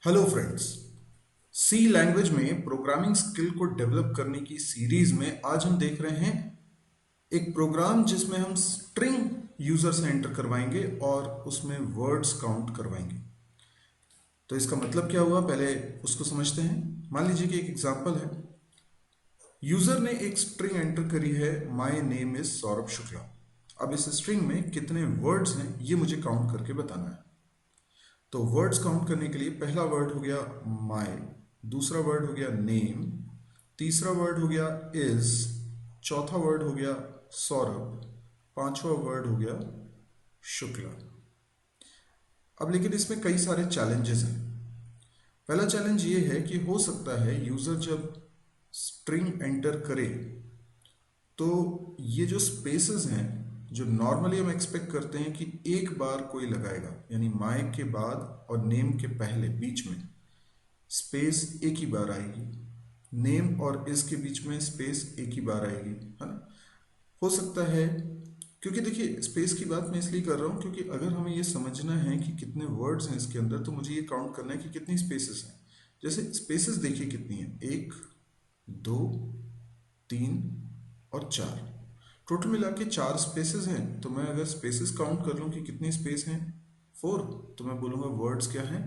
Hello friends. C language में programming skill को develop करने की सीरीज में आज हम देख रहे हैं एक प्रोग्राम जिसमें हम स्ट्रिंग यूजर से एंटर करवाएंगे और उसमें वर्ड्स काउंट करवाएंगे। तो इसका मतलब क्या हुआ, पहले उसको समझते हैं। मान लीजिए कि एक एग्जांपल है, यूजर ने एक स्ट्रिंग एंटर करी है, my name is Saurabh Shukla. अब इस स्ट्रिंग में कितने वर्ड्स हैं ये मुझे काउंट करके बताना है। तो वर्ड्स काउंट करने के लिए पहला वर्ड हो गया माय, दूसरा वर्ड हो गया नेम, तीसरा वर्ड हो गया इज, चौथा वर्ड हो गया सौरभ, पांचवा वर्ड हो गया शुक्ला। अब लेकिन इसमें कई सारे चैलेंजेस हैं। पहला चैलेंज ये है कि हो सकता है यूजर जब स्ट्रिंग एंटर करे तो ये जो स्पेसेस हैं जो नॉर्मली हम एक्सपेक्ट करते हैं कि एक बार कोई लगाएगा, यानी माय के बाद और नेम के पहले बीच में स्पेस एक ही बार आएगी, नेम और इस के बीच में स्पेस एक ही बार आएगी, है ना। हो सकता है, क्योंकि देखिए स्पेस की बात मैं इसलिए कर रहा हूँ क्योंकि अगर हमें ये समझना है कि कितने वर्ड्स हैं इसके अंदर तो मुझे ये काउंट करना है कि कितनी स्पेसेस हैं। जैसे स्पेसेस देखिए कितनी है, एक, दो, तीन और चार। टोटल मिला के चार स्पेसेस हैं। तो मैं अगर स्पेसेस काउंट कर लूँ कि कितनी स्पेस हैं, फोर, तो मैं बोलूँगा वर्ड्स क्या हैं,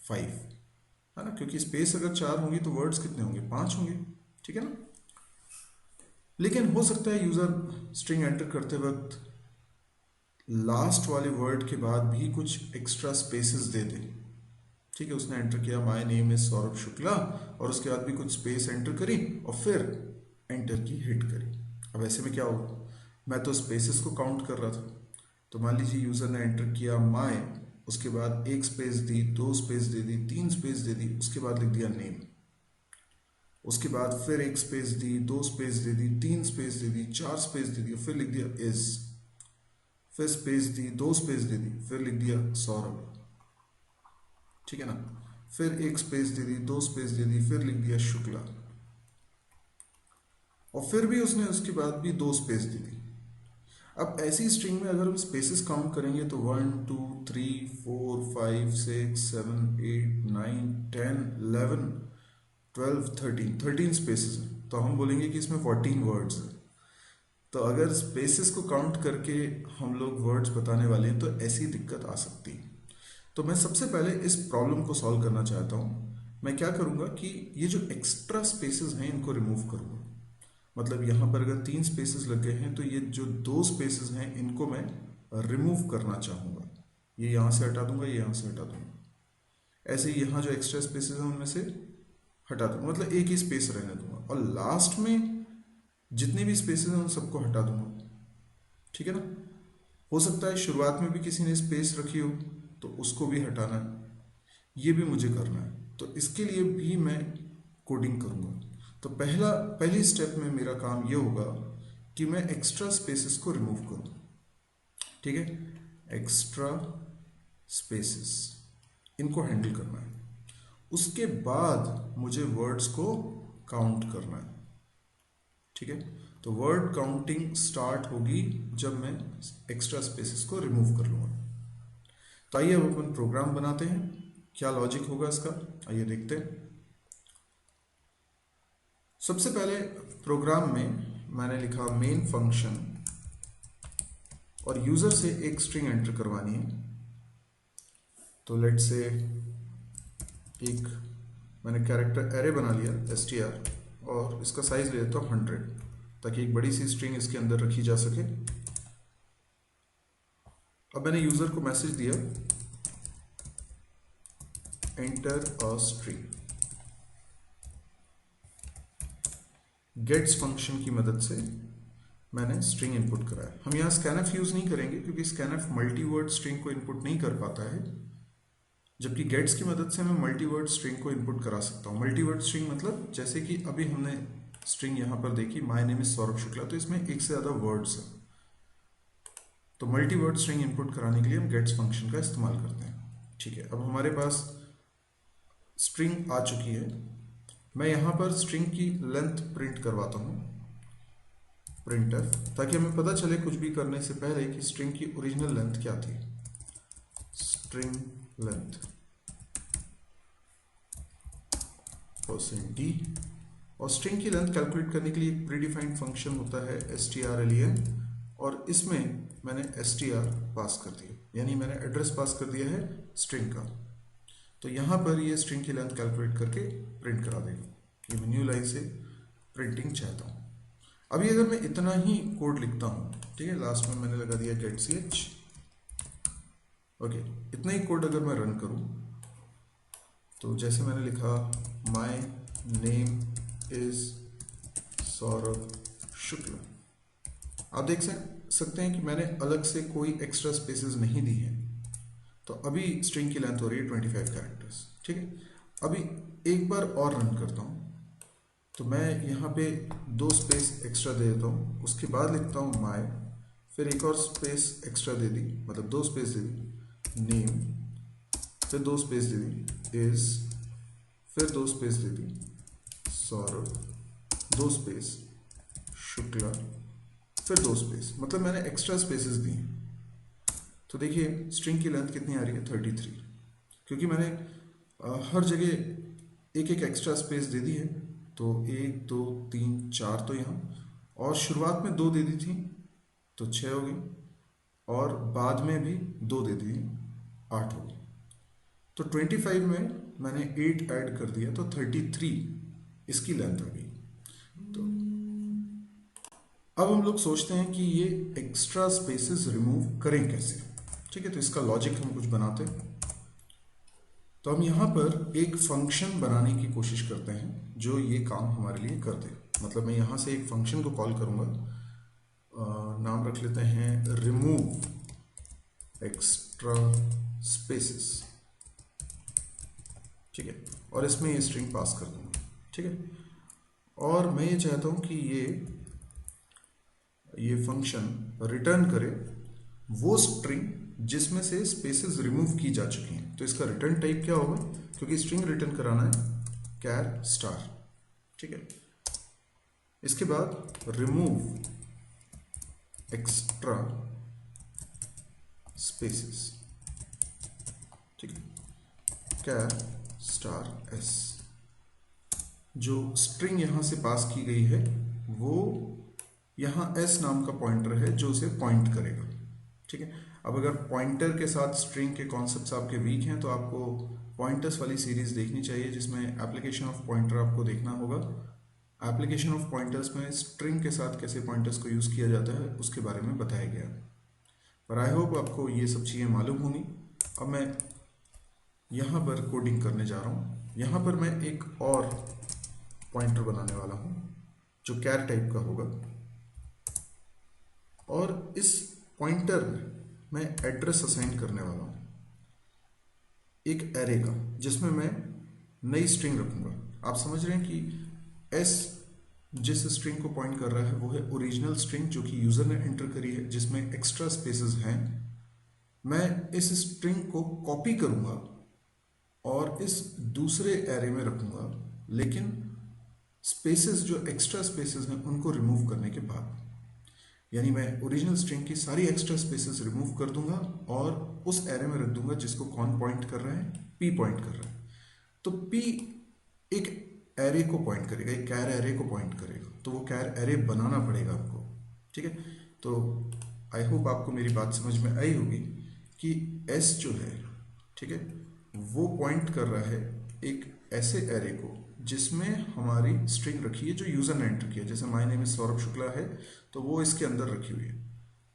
फाइव, है ना। क्योंकि स्पेस अगर चार होंगी तो वर्ड्स कितने होंगे, पांच होंगे, ठीक है ना। लेकिन हो सकता है यूजर स्ट्रिंग एंटर करते वक्त लास्ट वाले वर्ड के बाद भी कुछ एक्स्ट्रा स्पेसेस दे दे। ठीक है, उसने एंटर किया my name is Saurabh Shukla और उसके बाद भी कुछ स्पेस एंटर करी और फिर एंटर की हिट करी। अब ऐसे में क्या होगा, मैं तो स्पेसेस को काउंट कर रहा था। तो मान लीजिए यूजर ने एंटर किया माय, उसके बाद एक स्पेस दी, दो स्पेस दे दी, तीन स्पेस दे दी, उसके बाद लिख दिया नेम, उसके बाद फिर एक स्पेस दी, दो स्पेस दे दी, तीन स्पेस दे दी, चार स्पेस दे दी, फिर लिख दिया इज, फिर स्पेस दी, दो स्पेस दे दी, फिर लिख दिया सौरभ, ठीक है ना। फिर एक स्पेस दे दी, दो स्पेस दे दी, फिर लिख दिया शुक्ला, और फिर भी उसने उसके बाद भी दो स्पेस दे दी। अब ऐसी स्ट्रिंग में अगर हम स्पेसेस काउंट करेंगे तो 1 2 3 4 5 6 7 8 9 10 11 12 13 स्पेसेस हैं। तो हम बोलेंगे कि इसमें 14 वर्ड्स हैं। तो अगर स्पेसेस को काउंट करके हम लोग वर्ड्स बताने वाले हैं तो ऐसी दिक्कत आ सकती है। तो मैं सबसे पहले इस प्रॉब्लम को सॉल्व करना चाहता हूँ। मैं क्या करूँगा कि ये जो एक्स्ट्रा स्पेसेस हैं इनको रिमूव करूँगा। मतलब यहाँ पर अगर तीन स्पेसेस लग गए हैं तो ये जो दो स्पेसेस हैं इनको मैं रिमूव करना चाहूँगा। ये यहाँ से हटा दूंगा, ये यहाँ से हटा दूंगा। ऐसे ही यहाँ जो एक्स्ट्रा स्पेसेस हैं उनमें से हटा दूंगा, मतलब एक ही स्पेस रहने दूंगा, और लास्ट में जितने भी स्पेसेस हैं उन सबको हटा दूंगा, ठीक है ना। हो सकता है शुरुआत में भी किसी ने स्पेस रखी हो तो उसको भी हटाना है, ये भी मुझे करना है। तो इसके लिए भी मैं कोडिंग करूँगा। तो पहली स्टेप में मेरा काम ये होगा कि मैं एक्स्ट्रा स्पेसेस को रिमूव करूँ, ठीक है। एक्स्ट्रा स्पेसेस इनको हैंडल करना है। उसके बाद मुझे वर्ड्स को काउंट करना है, ठीक है। तो वर्ड काउंटिंग स्टार्ट होगी जब मैं एक्स्ट्रा स्पेसेस को रिमूव कर लूँगा। तो आइए अब अपन प्रोग्राम बनाते हैं। क्या लॉजिक होगा इसका, आइए देखते हैं। सबसे पहले प्रोग्राम में मैंने लिखा मेन फंक्शन और यूजर से एक स्ट्रिंग एंटर करवानी है। तो लेट्स से एक मैंने कैरेक्टर एरे बना लिया str और इसका साइज ले लेता हूँ 100 ताकि एक बड़ी सी स्ट्रिंग इसके अंदर रखी जा सके। अब मैंने यूजर को मैसेज दिया enter a string. Gets function की मदद से मैंने स्ट्रिंग इनपुट कराया। हम यहाँ स्कैनफ यूज नहीं करेंगे क्योंकि स्कैनफ मल्टीवर्ड स्ट्रिंग को इनपुट नहीं कर पाता है, जबकि गेट्स की मदद से मैं मल्टीवर्ड स्ट्रिंग को इनपुट करा सकता हूँ। मल्टीवर्ड स्ट्रिंग मतलब जैसे कि अभी हमने स्ट्रिंग यहाँ पर देखी my name is Saurabh Shukla, तो इसमें एक से ज़्यादा वर्ड्स हैं। तो मल्टीवर्ड स्ट्रिंग इनपुट कराने के लिए हम गेट्स फंक्शन का इस्तेमाल करते हैं, ठीक है। अब हमारे पास स्ट्रिंग आ चुकी है। मैं यहाँ पर स्ट्रिंग की लेंथ प्रिंट करवाता हूँ, प्रिंटर, ताकि हमें पता चले कुछ भी करने से पहले कि स्ट्रिंग की ओरिजिनल लेंथ क्या थी। String length %d। और स्ट्रिंग की लेंथ कैलकुलेट करने के लिए एक प्रीडिफाइंड फंक्शन होता है strlen, और इसमें मैंने str पास कर दिया, यानी मैंने एड्रेस पास कर दिया है स्ट्रिंग का। तो यहाँ पर ये स्ट्रिंग की लेंथ कैलकुलेट करके प्रिंट करा देगा। ये मैं न्यू लाइन से प्रिंटिंग चाहता हूँ। अभी अगर मैं इतना ही कोड लिखता हूँ, ठीक है, लास्ट में मैंने लगा दिया गेट ch, ओके, इतना ही कोड अगर मैं रन करूँ तो जैसे मैंने लिखा my name is Saurabh Shukla, आप देख सकते हैं कि मैंने अलग से कोई एक्स्ट्रा स्पेसेस नहीं दी है। तो अभी स्ट्रिंग की लेंथ हो रही है 25 कैरेक्टर्स, ठीक है। अभी एक बार और रन करता हूँ, तो मैं यहाँ पे 2 स्पेस एक्स्ट्रा दे देता हूँ, उसके बाद लिखता हूँ माय, फिर एक और स्पेस एक्स्ट्रा दे दी, मतलब 2 स्पेस दे दी, नेम, फिर 2 स्पेस दे दी, इज, फिर 2 स्पेस दे दी, सौरभ, 2 स्पेस, शुक्ला, फिर 2 स्पेस, मतलब मैंने एक्स्ट्रा स्पेसेस दी। तो देखिए स्ट्रिंग की लेंथ कितनी आ रही है, 33, क्योंकि मैंने हर जगह एक एक एक्स्ट्रा स्पेस दे दी है। तो 1 2 3 4 तो यहाँ, और शुरुआत में 2 दे दी थी तो 6 हो गई, और बाद में भी 2 दे दी, 8 हो गई। तो 25 में मैंने 8 ऐड कर दिया तो 33 इसकी लेंथ आ गई। तो अब हम लोग सोचते हैं कि ये एक्स्ट्रा स्पेसेस रिमूव करें कैसे, ठीक है। तो इसका लॉजिक हम कुछ बनाते हैं। तो हम यहाँ पर एक फंक्शन बनाने की कोशिश करते हैं जो ये काम हमारे लिए कर दे। मतलब मैं यहाँ से एक फंक्शन को कॉल करूँगा, नाम रख लेते हैं रिमूव एक्स्ट्रा स्पेसेस, ठीक है, और इसमें ये स्ट्रिंग पास कर दूंगा, ठीक है। और मैं ये चाहता हूँ कि ये फंक्शन रिटर्न करे वो स्ट्रिंग जिसमें से स्पेसेस रिमूव की जा चुकी हैं। तो इसका रिटर्न टाइप क्या होगा, क्योंकि स्ट्रिंग रिटर्न कराना है कैर स्टार, ठीक है। इसके बाद रिमूव एक्स्ट्रा स्पेसेस, ठीक है, कैर स्टार एस। जो स्ट्रिंग यहां से पास की गई है वो यहाँ एस नाम का पॉइंटर है जो उसे पॉइंट करेगा, ठीक है। अब अगर पॉइंटर के साथ स्ट्रिंग के कॉन्सेप्ट्स आपके वीक हैं तो आपको पॉइंटर्स वाली सीरीज देखनी चाहिए, जिसमें एप्लीकेशन ऑफ पॉइंटर आपको देखना होगा। एप्लीकेशन ऑफ पॉइंटर्स में स्ट्रिंग के साथ कैसे पॉइंटर्स को यूज़ किया जाता है उसके बारे में बताया गया। पर आई होप आपको ये सब चीज़ें मालूम होंगी। अब मैं यहाँ पर कोडिंग करने जा रहा हूँ। यहाँ पर मैं एक और पॉइंटर बनाने वाला हूँ जो कैर टाइप का होगा, और इस पॉइंटर में मैं एड्रेस असाइन करने वाला हूँ एक एरे का, जिसमें मैं नई स्ट्रिंग रखूँगा। आप समझ रहे हैं कि एस जिस स्ट्रिंग को पॉइंट कर रहा है वो है ओरिजिनल स्ट्रिंग जो कि यूज़र ने एंटर करी है, जिसमें एक्स्ट्रा स्पेसेस हैं। मैं इस स्ट्रिंग को कॉपी करूँगा और इस दूसरे एरे में रखूँगा, लेकिन स्पेसेस जो एक्स्ट्रा स्पेसेस हैं उनको रिमूव करने के बाद, यानी मैं ओरिजिनल स्ट्रिंग की सारी एक्स्ट्रा स्पेसेस रिमूव कर दूंगा और उस एरे में रख दूंगा जिसको कौन पॉइंट कर रहा है, पी पॉइंट कर रहा है। तो पी एक एरे को पॉइंट करेगा, एक कैर एरे को पॉइंट करेगा, तो वो कैर एरे बनाना पड़ेगा आपको, ठीक है। तो आई होप आपको मेरी बात समझ में आई होगी कि एस जो है, ठीक है, वो पॉइंट कर रहा है एक ऐसे एरे को जिसमें हमारी स्ट्रिंग रखी है जो यूज़र ने एंटर किया। जैसे my name is Saurabh Shukla है तो वो इसके अंदर रखी हुई है।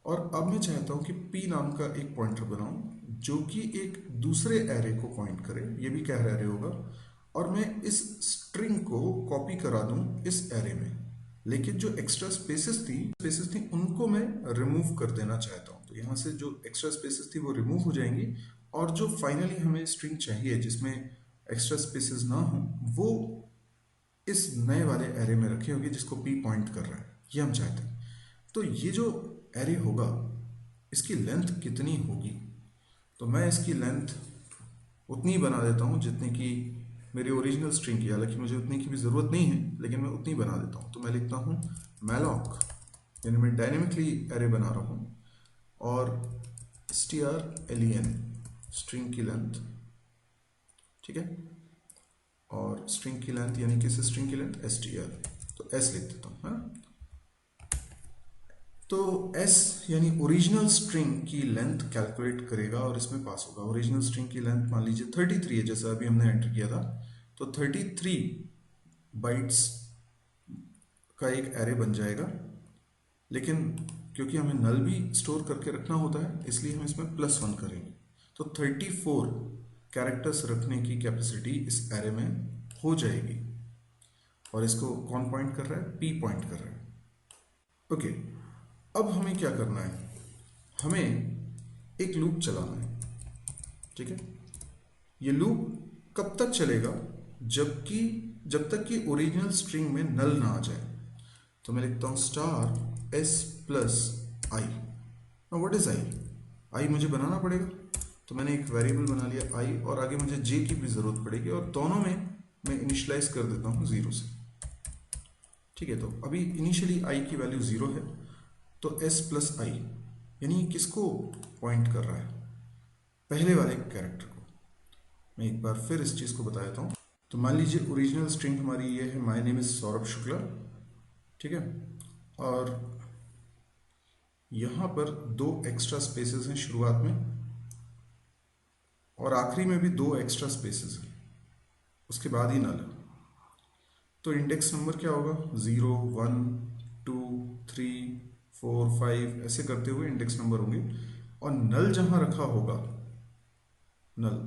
और अब मैं चाहता हूँ कि पी नाम का एक पॉइंटर बनाऊं जो कि एक दूसरे एरे को पॉइंट करे, ये भी कैर एरे होगा, और मैं इस स्ट्रिंग को कॉपी करा दूं इस एरे में, लेकिन जो एक्स्ट्रा स्पेसेस थी उनको मैं रिमूव कर देना चाहता हूँ। तो यहाँ से जो एक्स्ट्रा स्पेसेस थी वो रिमूव हो जाएंगी, और जो फाइनली हमें स्ट्रिंग चाहिए जिसमें एक्स्ट्रा स्पेसेस ना हो वो इस नए वाले एरे में रखी होगी जिसको पी पॉइंट कर रहा है, ये हम चाहते हैं। तो ये जो एरे होगा इसकी लेंथ कितनी होगी, तो मैं इसकी लेंथ उतनी बना देता हूँ जितनी कि मेरी ओरिजिनल स्ट्रिंग की, हालांकि मुझे उतनी की भी ज़रूरत नहीं है लेकिन मैं उतनी बना देता हूँ। तो मैं लिखता हूँ मैलॉक, यानी मैं डायनेमिकली एरे बना रहा हूँ, और strlen स्ट्रिंग की लेंथ, ठीक है, और स्ट्रिंग की लेंथ यानी कि इस स्ट्रिंग की लेंथ str, तो s लिख देता हूँ, है। तो s यानी ओरिजिनल स्ट्रिंग की लेंथ कैलकुलेट करेगा और इसमें पास होगा। ओरिजिनल स्ट्रिंग की लेंथ मान लीजिए 33 है, जैसा अभी हमने एंटर किया था, तो 33 बाइट्स का एक एरे बन जाएगा। लेकिन क्योंकि हमें नल भी स्टोर करके रखना होता है, इसलिए हम इसमें +1 करेंगे। तो 34 कैरेक्टर्स रखने की कैपेसिटी इस एरे में हो जाएगी। और इसको कौन पॉइंट कर रहा है? p पॉइंट कर रहा है। ओके, अब हमें क्या करना है? हमें एक लूप चलाना है, ठीक है। ये लूप कब तक चलेगा? जब तक कि ओरिजिनल स्ट्रिंग में नल ना आ जाए। तो मैं लिखता हूं star s plus I. What is I? I मुझे बनाना पड़ेगा, तो मैंने एक वेरिएबल बना लिया आई, और आगे मुझे j की भी जरूरत पड़ेगी, और दोनों में मैं इनिशियलाइज कर देता हूं 0 से, ठीक है। तो अभी इनिशियली i की वैल्यू 0 है, तो s प्लस आई यानी किसको पॉइंट कर रहा है? पहले वाले कैरेक्टर को। मैं एक बार फिर इस चीज को बता देता हूं। तो मान लीजिए ओरिजिनल स्ट्रिंग हमारी ये है, my name is Saurabh Shukla, ठीक है। और यहां पर 2 एक्स्ट्रा स्पेसेस हैं शुरुआत में, और आखिरी में भी 2 एक्स्ट्रा स्पेसेस हैं, उसके बाद ही नल है। तो इंडेक्स नंबर क्या होगा? 0 1 2 3 4 5 ऐसे करते हुए इंडेक्स नंबर होंगे। और नल जहां रखा होगा, नल,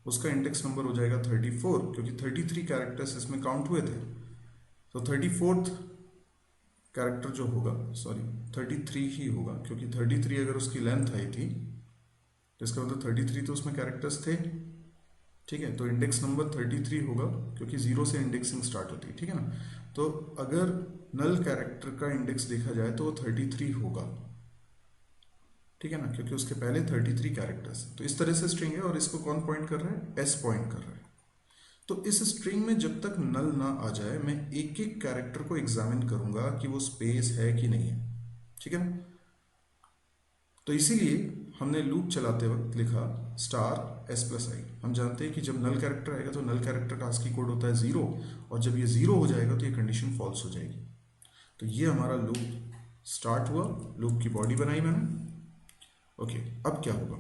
उसका इंडेक्स नंबर हो जाएगा 34, क्योंकि 33 कैरेक्टर्स इसमें काउंट हुए थे। तो 34th कैरेक्टर जो होगा, सॉरी 33 ही होगा, क्योंकि 33 अगर उसकी लेंथ आई थी, तो इसका मतलब 33 तो उसमें कैरेक्टर्स थे, ठीक है। तो इंडेक्स नंबर 33 होगा, क्योंकि 0 से इंडेक्सिंग स्टार्ट होती है, ठीक है ना। तो अगर नल कैरेक्टर का इंडेक्स देखा जाए तो वो 33 होगा, ठीक है ना, क्योंकि उसके पहले 33 कैरेक्टर्स। तो इस तरह से स्ट्रिंग है, और इसको कौन पॉइंट कर रहा है? s पॉइंट कर रहा है। तो इस स्ट्रिंग में जब तक नल ना आ जाए, मैं एक एक कैरेक्टर को एग्जामिन करूंगा कि वो स्पेस है कि नहीं है, ठीक है ना। तो इसीलिए हमने लूप चलाते वक्त लिखा स्टार s प्लस आई। हम जानते हैं कि जब नल कैरेक्टर आएगा तो नल कैरेक्टर का ASCII कोड होता है 0, और जब ये 0 हो जाएगा तो ये कंडीशन फॉल्स हो जाएगी। तो ये हमारा लूप स्टार्ट हुआ, लूप की बॉडी बनाई मैंने। ओके, अब क्या होगा?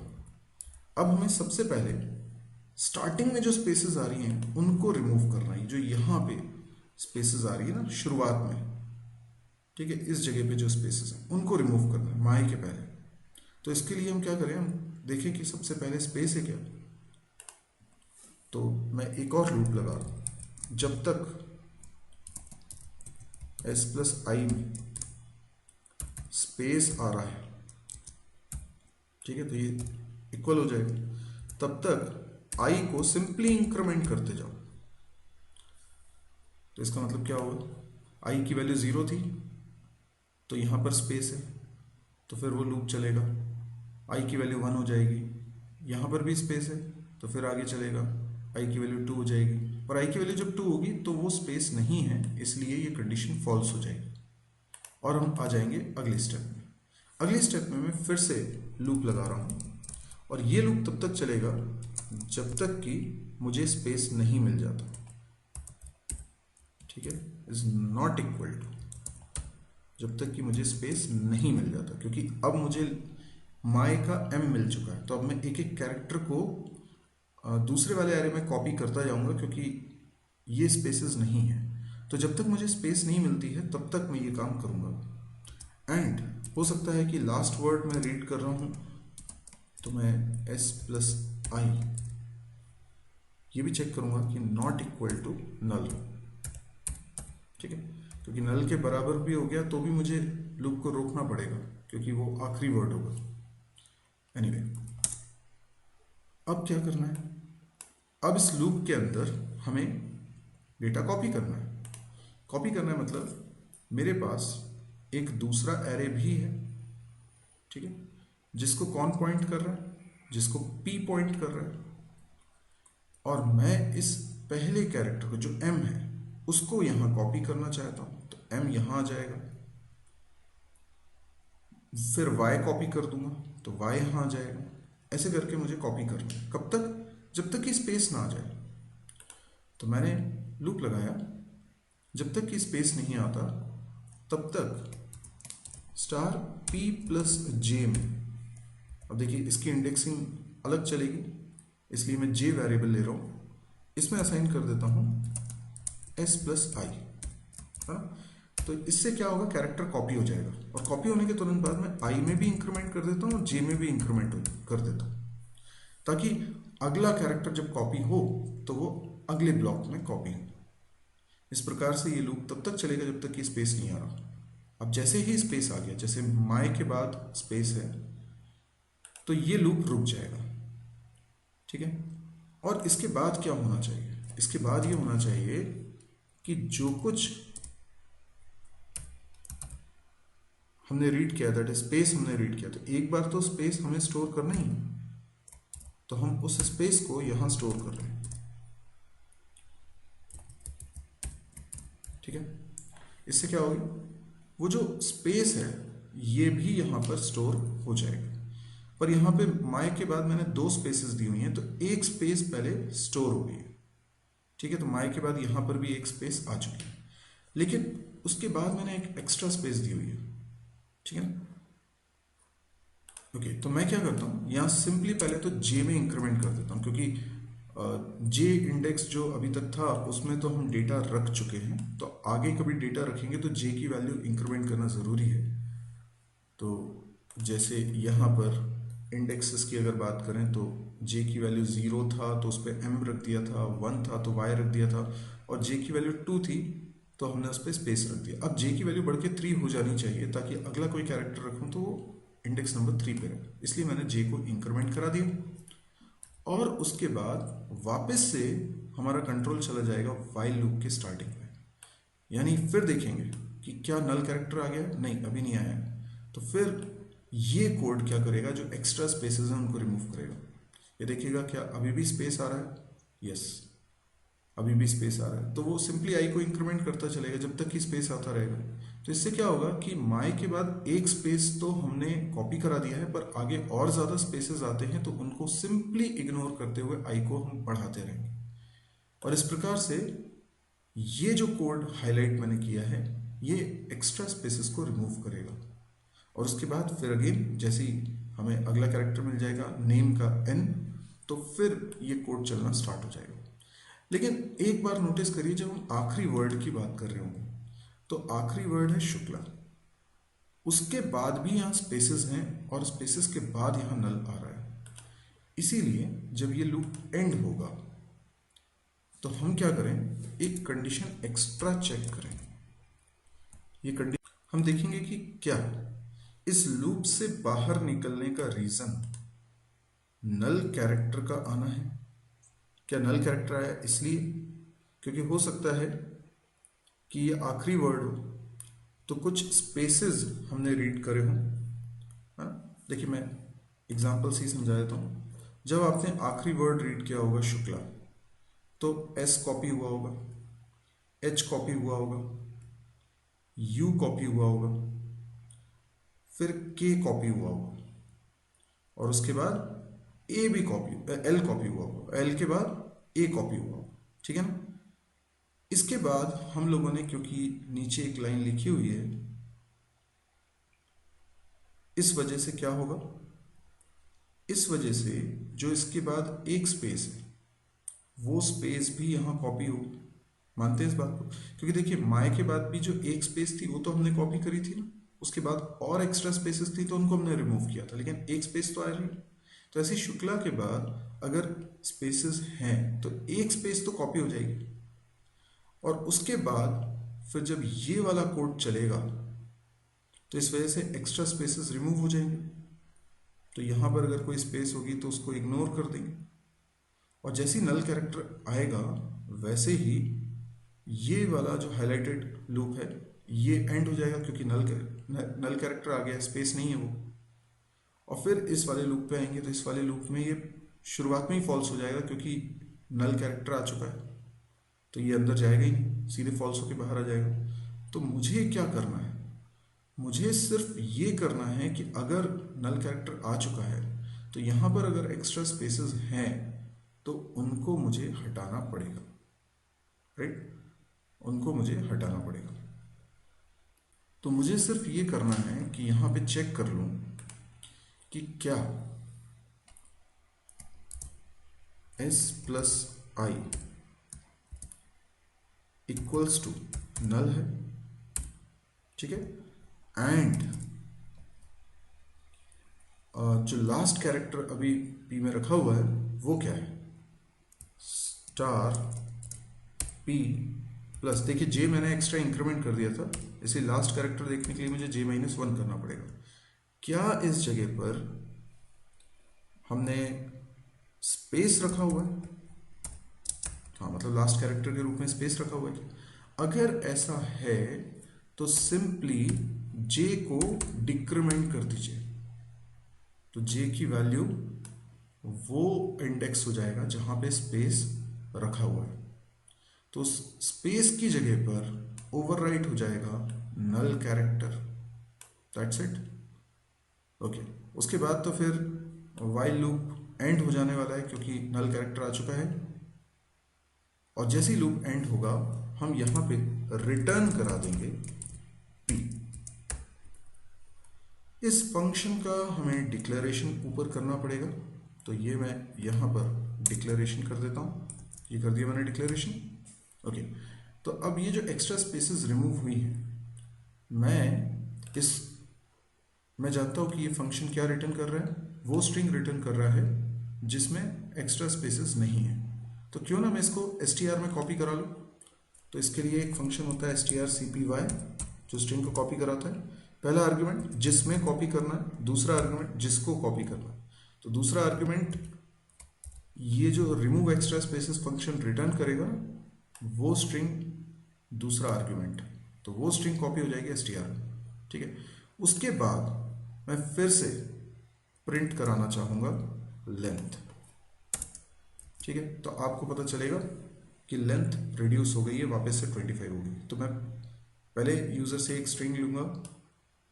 अब हमें सबसे पहले स्टार्टिंग में जो स्पेसेस आ रही हैं उनको रिमूव करना है। जो यहाँ पे स्पेसेस आ रही है ना शुरुआत में, ठीक है, इस जगह पे जो स्पेसेस हैं उनको रिमूव करना है माई के पहले। तो इसके लिए हम क्या करें? हम देखें कि सबसे पहले स्पेस है क्या। तो मैं एक और लूप लगा रहा हूं, जब तक s प्लस आई में स्पेस आ रहा है, ठीक है, तो ये इक्वल हो जाएगा, तब तक i को सिंपली इंक्रीमेंट करते जाओ। तो इसका मतलब क्या होगा? i की वैल्यू 0 थी, तो यहां पर स्पेस है, तो फिर वो लूप चलेगा। i की वैल्यू 1 हो जाएगी, यहां पर भी स्पेस है, तो फिर आगे चलेगा। i की वैल्यू 2 हो जाएगी, और i की वैल्यू जब 2 होगी तो वो स्पेस नहीं है, इसलिए ये कंडीशन फॉल्स हो जाएगी। और हम आ जाएंगे अगले स्टेप में। अगले स्टेप में मैं फिर से लूप लगा रहा हूं, और ये लूप तब तक चलेगा जब तक कि मुझे स्पेस नहीं मिल जाता, ठीक है, इज नॉट इक्वल टू, जब तक कि मुझे स्पेस नहीं मिल जाता। क्योंकि अब मुझे माई का m मिल चुका है, तो अब मैं एक एक कैरेक्टर को दूसरे वाले एरे में कॉपी करता जाऊंगा, क्योंकि ये स्पेसेस नहीं है। तो जब तक मुझे स्पेस नहीं मिलती है तब तक मैं ये काम करूंगा। एंड हो सकता है कि लास्ट वर्ड मैं रीड कर रहा हूं, तो मैं s प्लस आई ये भी चेक करूंगा कि नॉट इक्वल टू नल, ठीक है, क्योंकि नल के बराबर भी हो गया तो भी मुझे लूप को रोकना पड़ेगा, क्योंकि वो आखिरी वर्ड होगा। एनीवे, अब क्या करना है? अब इस लूप के अंदर हमें डेटा कॉपी करना है। कॉपी करना है मतलब मेरे पास एक दूसरा एरे भी है, ठीक है, जिसको कौन पॉइंट कर रहा है? जिसको p पॉइंट कर रहा है। और मैं इस पहले कैरेक्टर को जो m है उसको यहां कॉपी करना चाहता हूं, तो m यहां आ जाएगा। फिर y कॉपी कर दूंगा तो y यहां आ जाएगा। ऐसे करके मुझे कॉपी करना है। कब तक? जब तक कि स्पेस ना आ जाए। तो मैंने लूप लगाया, जब तक कि स्पेस नहीं आता तब तक स्टार p प्लस जे में, अब देखिए इसकी इंडेक्सिंग अलग चलेगी, इसलिए मैं j वेरिएबल ले रहा हूँ, इसमें असाइन कर देता हूँ s प्लस आई, है ना। तो इससे क्या होगा, कैरेक्टर कॉपी हो जाएगा, और कॉपी होने के तुरंत बाद मैं i में भी इंक्रीमेंट कर देता हूँ और j में भी इंक्रीमेंट कर देता हूँ, ताकि अगला कैरेक्टर जब कॉपी हो तो वो अगले ब्लॉक में कॉपी हो। इस प्रकार से ये लूप तब तक चलेगा जब तक कि स्पेस नहीं आ रहा। अब जैसे ही स्पेस आ गया, जैसे माय के बाद स्पेस है, तो ये लूप रुक जाएगा, ठीक है। और इसके बाद क्या होना चाहिए, इसके बाद ये होना चाहिए कि जो कुछ हमने रीड किया, दैट स्पेस हमने रीड किया, तो एक बार तो स्पेस हमें स्टोर करना ही है, तो हम उस स्पेस को यहां स्टोर कर रहे हैं, ठीक है। इससे क्या होगी, वो जो स्पेस है ये भी यहां पर स्टोर हो जाएगा। पर यहां पे माय के बाद मैंने 2 स्पेसेस दी हुई हैं, तो एक स्पेस पहले स्टोर हो गई है, ठीक है। तो माय के बाद यहां पर भी एक स्पेस आ चुकी है, लेकिन उसके बाद मैंने एक एक्स्ट्रा स्पेस दी हुई है, ठीक है ना। ओके, तो मैं क्या करता हूँ, यहाँ सिंपली पहले तो जे में इंक्रीमेंट कर देता हूँ, क्योंकि जे इंडेक्स जो अभी तक था उसमें तो हम डेटा रख चुके हैं, तो आगे कभी डेटा रखेंगे तो जे की वैल्यू इंक्रीमेंट करना ज़रूरी है। तो जैसे यहाँ पर इंडेक्सेस की अगर बात करें तो जे की वैल्यू 0 था तो उस पर m रख दिया था, 1 था तो y रख दिया था, और जे की वैल्यू 2 थी तो हमने उस पर स्पेस रख दिया। अब जे की वैल्यू बढ़ के 3 हो जानी चाहिए ताकि अगला कोई कैरेक्टर रखूँ तो वो इंडेक्स नंबर 3 पे रहे, इसलिए मैंने जे को इंक्रीमेंट करा दिया। और उसके बाद वापस से हमारा कंट्रोल चला जाएगा वाइल लूप के स्टार्टिंग में, यानी फिर देखेंगे कि क्या नल कैरेक्टर आ गया, नहीं अभी नहीं आया, तो फिर ये कोड क्या करेगा, जो एक्स्ट्रा स्पेसेस हैं उनको रिमूव करेगा। ये देखिएगा क्या अभी भी स्पेस आ रहा है, यस अभी भी स्पेस आ रहा है, तो वो सिंपली आई को इंक्रीमेंट करता चलेगा जब तक कि स्पेस आता रहेगा। तो इससे क्या होगा कि माई के बाद एक स्पेस तो हमने कॉपी करा दिया है, पर आगे और ज़्यादा स्पेसेस आते हैं तो उनको सिंपली इग्नोर करते हुए आई को हम बढ़ाते रहेंगे। और इस प्रकार से ये जो कोड हाईलाइट मैंने किया है ये एक्स्ट्रा स्पेसेस को रिमूव करेगा। और उसके बाद फिर अगेन जैसे ही हमें अगला कैरेक्टर मिल जाएगा नेम का n, तो फिर ये कोड चलना स्टार्ट हो जाएगा। लेकिन एक बार नोटिस करिए, जब हम आखिरी वर्ड की बात कर रहे होंगे तो आखिरी वर्ड है शुक्ला, उसके बाद भी यहाँ स्पेसेस हैं और स्पेसेस के बाद यहाँ नल आ रहा है, इसीलिए जब ये लूप एंड होगा तो हम क्या करें, एक कंडीशन एक्स्ट्रा चेक करें। ये कंडीशन हम देखेंगे कि क्या इस लूप से बाहर निकलने का रीजन नल कैरेक्टर का आना है। क्या नल कैरेक्टर आया इसलिए क्योंकि हो सकता है कि ये आखिरी वर्ड हो तो कुछ स्पेसेस हमने रीड करे हों, है ना। देखिए मैं एग्जांपल से ही समझा देता हूँ। जब आपने आखिरी वर्ड रीड किया होगा शुक्ला, तो S कॉपी हुआ होगा, H कॉपी हुआ होगा, U कॉपी हुआ होगा, फिर K कॉपी हुआ होगा, और उसके बाद A भी कॉपी, L कॉपी हुआ होगा, L के बाद A कॉपी हुआ होगा, ठीक है ना। इसके बाद हम लोगों ने, क्योंकि नीचे एक लाइन लिखी हुई है, इस वजह से क्या होगा, इस वजह से जो इसके बाद एक स्पेस है वो स्पेस भी यहाँ कॉपी हो, मानते हैं इस बात को। क्योंकि देखिए माय के बाद भी जो एक स्पेस थी वो तो हमने कॉपी करी थी ना, उसके बाद और एक्स्ट्रा स्पेसेस थी तो उनको हमने रिमूव किया था, लेकिन एक स्पेस तो आ रही है। तो ऐसे शुक्ला के बाद अगर स्पेसेस हैं तो एक स्पेस तो कॉपी हो जाएगी, और उसके बाद फिर जब ये वाला कोड चलेगा तो इस वजह से एक्स्ट्रा स्पेसेस रिमूव हो जाएंगे। तो यहाँ पर अगर कोई स्पेस होगी तो उसको इग्नोर कर देंगे, और जैसे ही नल कैरेक्टर आएगा वैसे ही ये वाला जो हाईलाइटेड लूप है ये एंड हो जाएगा, क्योंकि नल कैरेक्टर आ गया, स्पेस नहीं है वो। और फिर इस वाले लूप पे आएंगे तो इस वाले लूप में ये शुरुआत में ही फॉल्स हो जाएगा, क्योंकि नल कैरेक्टर आ चुका है, तो ये अंदर जाएगा ही नहीं, सीधे फॉल्स होके बाहर आ जाएगा। तो मुझे क्या करना है, मुझे सिर्फ ये करना है कि अगर नल कैरेक्टर आ चुका है तो यहाँ पर अगर एक्स्ट्रा स्पेसेस हैं तो उनको मुझे हटाना पड़ेगा। राइट, उनको मुझे हटाना पड़ेगा। तो मुझे सिर्फ ये करना है कि यहाँ पे चेक कर लूँ कि क्या s plus I equals to null है, ठीक है, एंड जो लास्ट कैरेक्टर अभी p में रखा हुआ है वो क्या है, स्टार p प्लस, देखिए j मैंने एक्स्ट्रा इंक्रीमेंट कर दिया था, इसलिए लास्ट कैरेक्टर देखने के लिए मुझे j-1 करना पड़ेगा। क्या इस जगह पर हमने स्पेस रखा हुआ है? हाँ, मतलब लास्ट कैरेक्टर के रूप में स्पेस रखा हुआ है। अगर ऐसा है तो सिंपली j को डिक्रीमेंट कर दीजिए, तो j की वैल्यू वो इंडेक्स हो जाएगा जहां पे स्पेस रखा हुआ है, तो स्पेस की जगह पर ओवरराइट हो जाएगा null character, that's it. Okay, उसके बाद तो फिर वाइल लूप एंड हो जाने वाला है क्योंकि नल कैरेक्टर आ चुका है, और जैसे ही लूप एंड होगा हम यहां पे रिटर्न करा देंगे p। इस फंक्शन का हमें डिक्लेरेशन ऊपर करना पड़ेगा, तो ये मैं यहां पर डिक्लेरेशन कर देता हूं, ये कर दिया मैंने डिक्लेरेशन। ओके, तो अब ये जो एक्स्ट्रा स्पेसेस रिमूव हुई हैं, मैं जानता हूं कि ये फंक्शन क्या रिटर्न कर रहा है, वो स्ट्रिंग रिटर्न कर रहा है जिसमें एक्स्ट्रा स्पेसेस नहीं है। तो क्यों ना मैं इसको str में कॉपी करा लूँ। तो इसके लिए एक फंक्शन होता है strcpy जो स्ट्रिंग को कॉपी कराता है। पहला आर्ग्यूमेंट जिसमें कॉपी करना है, दूसरा आर्ग्यूमेंट जिसको कॉपी करना है। तो दूसरा आर्ग्यूमेंट ये जो remove extra spaces function return करेगा वो स्ट्रिंग दूसरा आर्ग्यूमेंट, तो वो स्ट्रिंग कॉपी हो जाएगी str, ठीक है। उसके बाद मैं फिर से प्रिंट कराना चाहूँगा लेंथ, ठीक है। तो आपको पता चलेगा कि लेंथ रिड्यूस हो गई है, वापस से 25 हो गई। तो मैं पहले यूज़र से एक स्ट्रिंग लूँगा,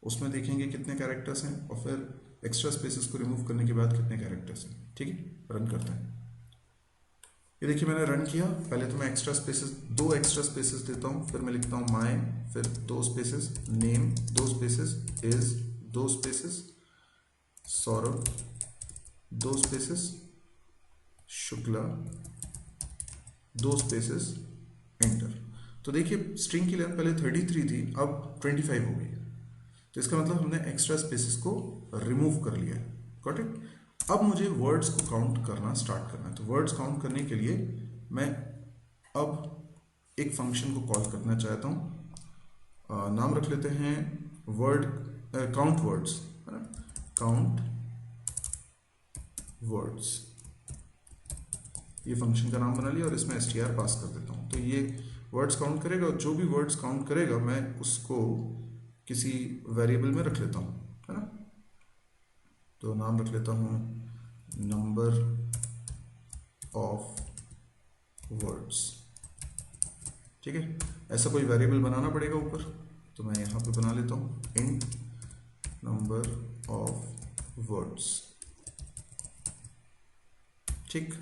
उसमें देखेंगे कितने कैरेक्टर्स हैं, और फिर एक्स्ट्रा स्पेसेस को रिमूव करने के बाद कितने कैरेक्टर्स हैं, ठीक है। रन करता है, ये देखिए मैंने रन किया। पहले तो मैं एक्स्ट्रा स्पेसेस, 2 एक्स्ट्रा स्पेसेस देता हूँ, फिर मैं लिखता हूँ माय, फिर 2 spaces name, 2 spaces is, 2 spaces Saurabh, 2 spaces Shukla, 2 spaces enter. तो देखिए स्ट्रिंग की लेंथ पहले 33 थी, अब 25 हो गई। तो इसका मतलब हमने एक्स्ट्रा स्पेसेस को रिमूव कर लिया है, गॉट इट। अब मुझे वर्ड्स को काउंट करना स्टार्ट करना है। तो वर्ड्स काउंट करने के लिए मैं अब एक फंक्शन को कॉल करना चाहता हूँ। नाम रख लेते हैं वर्ड काउंट वर्ड्स, है ना, काउंट वर्ड्स। ये फंक्शन का नाम बना लिया और इसमें str पास कर देता हूँ। तो ये वर्ड्स काउंट करेगा, और जो भी वर्ड्स काउंट करेगा मैं उसको किसी वेरिएबल में रख लेता हूँ, है ना। तो नाम रख लेता हूँ नंबर ऑफ वर्ड्स, ठीक है। ऐसा कोई वेरिएबल बनाना पड़ेगा ऊपर, तो मैं यहाँ पे बना लेता हूँ इंट नंबर ऑफ वर्ड्स, ठीक।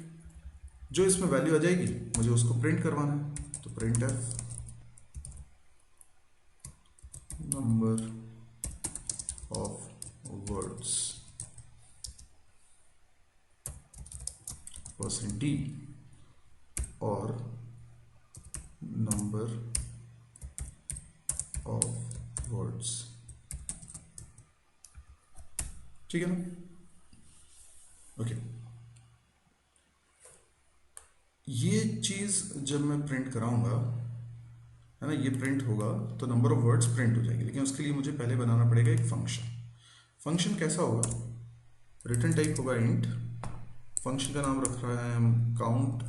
जो इसमें वैल्यू आ जाएगी मुझे उसको प्रिंट करवाना है। तो print F number of words %d और नंबर ऑफ वर्ड्स, ठीक है ना। ओके, ये चीज जब मैं प्रिंट कराऊंगा, है ना, ये प्रिंट होगा तो नंबर ऑफ वर्ड्स प्रिंट हो जाएगी। लेकिन उसके लिए मुझे पहले बनाना पड़ेगा एक फंक्शन। फंक्शन कैसा होगा, रिटर्न टाइप होगा इंट, फंक्शन का नाम रख रहा है हम काउंट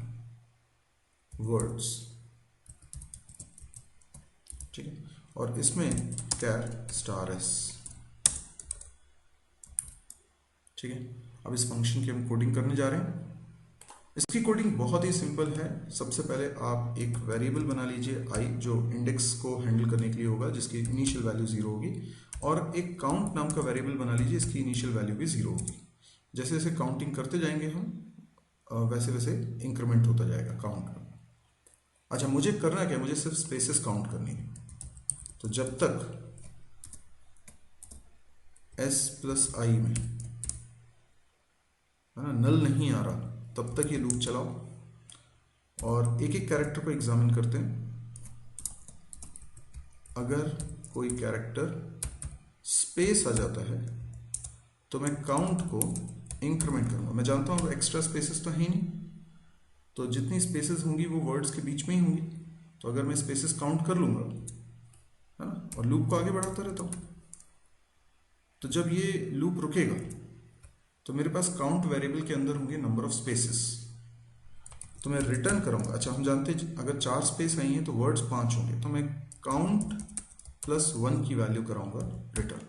वर्ड्स, ठीक है। और इसमें कैर स्टार एस, ठीक है। अब इस फंक्शन की हम कोडिंग करने जा रहे हैं। इसकी कोडिंग बहुत ही सिंपल है। सबसे पहले आप एक वेरिएबल बना लीजिए i, जो इंडेक्स को हैंडल करने के लिए होगा, जिसकी इनिशियल वैल्यू 0 होगी, और एक काउंट नाम का वेरिएबल बना लीजिए, इसकी इनिशियल वैल्यू भी 0 होगी। जैसे जैसे काउंटिंग करते जाएंगे हम, वैसे वैसे इंक्रीमेंट होता जाएगा काउंट का। अच्छा, मुझे करना क्या, मुझे सिर्फ स्पेसेस काउंट करनी है। तो जब तक s प्लस आई में, है ना, नल नहीं आ रहा तब तक ये लूप चलाओ और एक एक कैरेक्टर को एग्जामिन करते हैं। अगर कोई कैरेक्टर स्पेस आ जाता है तो मैं काउंट को इंक्रीमेंट करूंगा। मैं जानता हूँ एक्स्ट्रा स्पेसेस तो है नहीं, तो जितनी स्पेसेस होंगी वो वर्ड्स के बीच में ही होंगी। तो अगर मैं स्पेसेस काउंट कर लूंगा, है ना, और लूप को आगे बढ़ाता रहता हूँ, तो जब ये लूप रुकेगा तो मेरे पास काउंट वेरिएबल के अंदर होंगे नंबर ऑफ स्पेसेस, तो मैं रिटर्न करूंगा। अच्छा, हम जानते हैं अगर 4 स्पेस आई हैं तो वर्ड्स 5 होंगे, तो मैं काउंट प्लस 1 की वैल्यू कराऊंगा रिटर्न।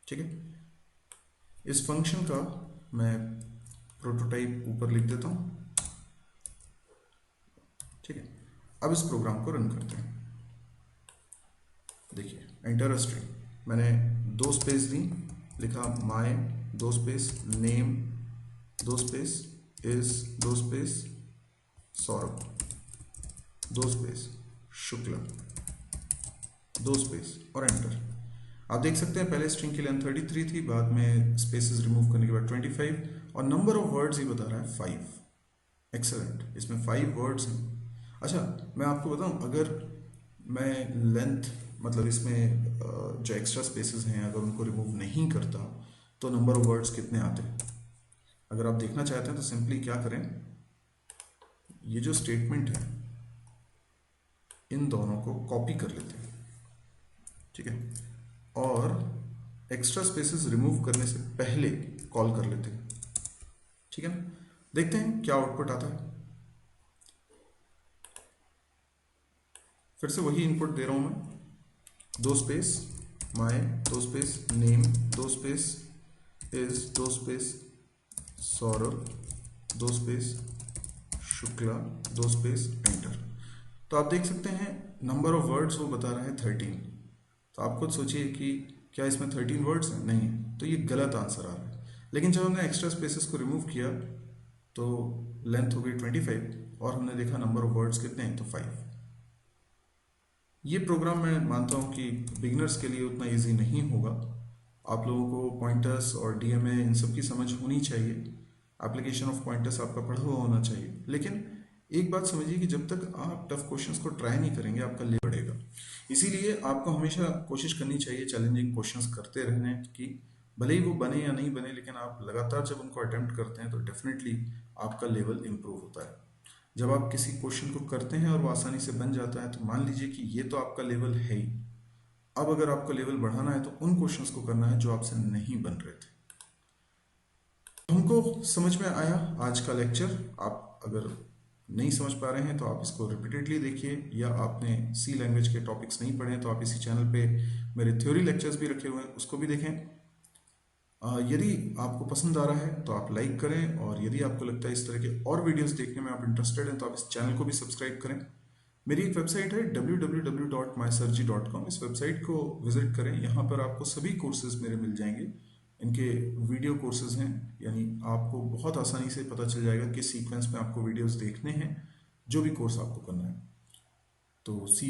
ठीक है, इस फंक्शन का मैं प्रोटोटाइप ऊपर लिख देता हूं। ठीक है, अब इस प्रोग्राम को रन करते हैं। देखिए, एंटर अ स्ट्रिंग, मैंने 2 स्पेस दी, लिखा my 2 space name 2 space is 2 space Saurabh 2 space Shukla 2 space और एंटर। आप देख सकते हैं पहले स्ट्रिंग की लेंथ 33 थी, बाद में स्पेसेस रिमूव करने के बाद 25 और नंबर ऑफ वर्ड्स ही बता रहा है 5। एक्सेलेंट, इसमें 5 वर्ड्स हैं। अच्छा, मैं आपको बताऊं, अगर मैं लेंथ मतलब इसमें जो एक्स्ट्रा स्पेसेस हैं अगर उनको रिमूव नहीं करता तो नंबर ऑफ वर्ड्स कितने आते हैं। अगर आप देखना चाहते हैं तो सिंपली क्या करें, ये जो स्टेटमेंट है इन दोनों को कॉपी कर लेते हैं। ठीक है, और एक्स्ट्रा स्पेसेस रिमूव करने से पहले कॉल कर लेते हैं। ठीक है ना, देखते हैं क्या आउटपुट आता है। फिर से वही इनपुट दे रहा हूं मैं, 2 space my 2 space name 2 space is 2 space Saurabh 2 space Shukla 2 space enter. तो आप देख सकते हैं नंबर ऑफ वर्ड्स वो बता रहा है 13। तो आप खुद सोचिए कि क्या इसमें 13 वर्ड्स हैं? नहीं है, तो ये गलत आंसर आ रहा है। लेकिन जब हमने एक्स्ट्रा स्पेसेस को रिमूव किया तो लेंथ हो गई 25 और हमने देखा नंबर ऑफ वर्ड्स कितने हैं, तो 5। ये प्रोग्राम मैं मानता हूँ कि बिगिनर्स के लिए उतना इजी नहीं होगा। आप लोगों को पॉइंटर्स और डीएमए इन सब की समझ होनी चाहिए, एप्लीकेशन ऑफ पॉइंटर्स आपका पढ़ा हुआ होना चाहिए। लेकिन एक बात समझिए कि जब तक आप टफ क्वेश्चंस को ट्राई नहीं करेंगे आपका लेवल बढ़ेगा। इसीलिए आपको हमेशा कोशिश करनी चाहिए चैलेंजिंग क्वेश्चंस करते रहने की, भले ही वो बने या नहीं बने, लेकिन आप लगातार जब उनको अटेम्प्ट करते हैं तो डेफिनेटली आपका लेवल इंप्रूव होता है। जब आप किसी क्वेश्चन को करते हैं और वो आसानी से बन जाता है तो मान लीजिए कि ये तो आपका लेवल है ही। अब अगर आपको लेवल बढ़ाना है तो उन क्वेश्चंस को करना है जो आपसे नहीं बन रहे थे। हमको समझ में आया आज का लेक्चर। आप अगर नहीं समझ पा रहे हैं तो आप इसको रिपीटेडली देखिए, या आपने सी लैंग्वेज के टॉपिक्स नहीं पढ़े हैं तो आप इसी चैनल पे मेरे थ्योरी लेक्चर्स भी रखे हुए हैं, उसको भी देखें। यदि आपको पसंद आ रहा है तो आप लाइक करें, और यदि आपको लगता है इस तरह के और वीडियोस देखने में आप इंटरेस्टेड हैं तो आप इस चैनल को भी सब्सक्राइब करें। मेरी एक वेबसाइट है www.mysirji.com, इस वेबसाइट को विजिट करें। यहाँ पर आपको सभी कोर्सेज मेरे मिल जाएंगे, इनके वीडियो कोर्सेज हैं, यानी आपको बहुत आसानी से पता चल जाएगा किस सीक्वेंस में आपको वीडियोस देखने हैं जो भी कोर्स आपको करना है। तो C++,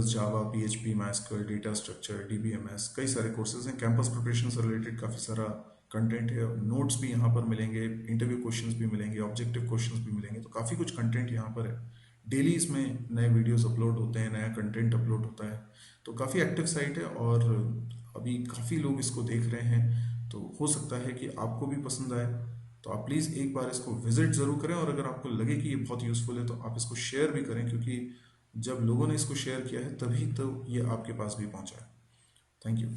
जावा, PHP, MySQL, data structure, DBMS, कई सारे कोर्सेज हैं। कैंपस प्रिपरेशन से रिलेटेड काफ़ी सारा कंटेंट है, नोट्स भी यहाँ पर मिलेंगे, इंटरव्यू क्वेश्चंस भी मिलेंगे, ऑब्जेक्टिव क्वेश्चंस भी मिलेंगे। तो काफ़ी कुछ कंटेंट यहाँ पर है। डेली इसमें नए वीडियोस अपलोड होते हैं, नया कंटेंट अपलोड होता है, तो काफ़ी एक्टिव साइट है और अभी काफ़ी लोग इसको देख रहे हैं। तो हो सकता है कि आपको भी पसंद आए, तो आप प्लीज़ एक बार इसको विजिट ज़रूर करें, और अगर आपको लगे कि ये बहुत यूज़फुल है तो आप इसको शेयर भी करें, क्योंकि जब लोगों ने इसको शेयर किया है तभी तो ये आपके पास भी पहुंचा है। Thank you.